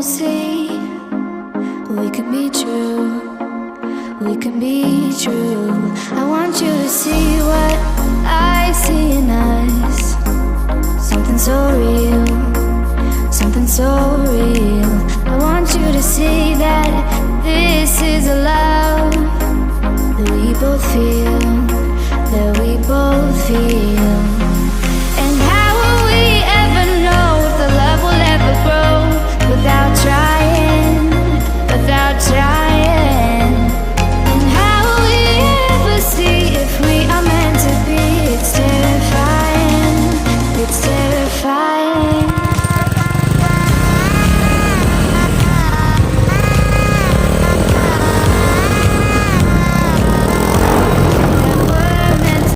see we can be true. We can be true. I want you to see what I see in us. Something so real.